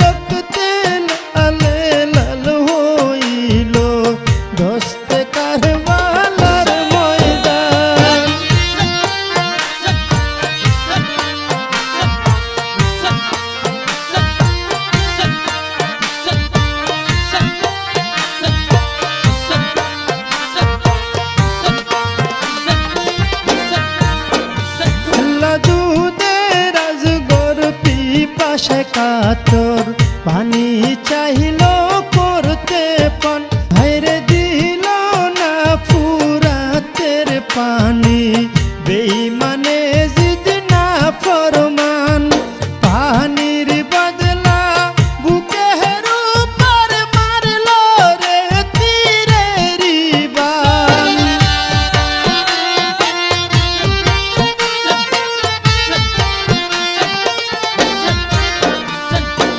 রক্তে লালে লাল হইল দোস্তে কারবালার ময়দান। লাজুদের আজগর পিপাসে কাতর পানি চাহিল করতে পান, ভাইরে দিল না ফুরাতের পানি বেঈমানে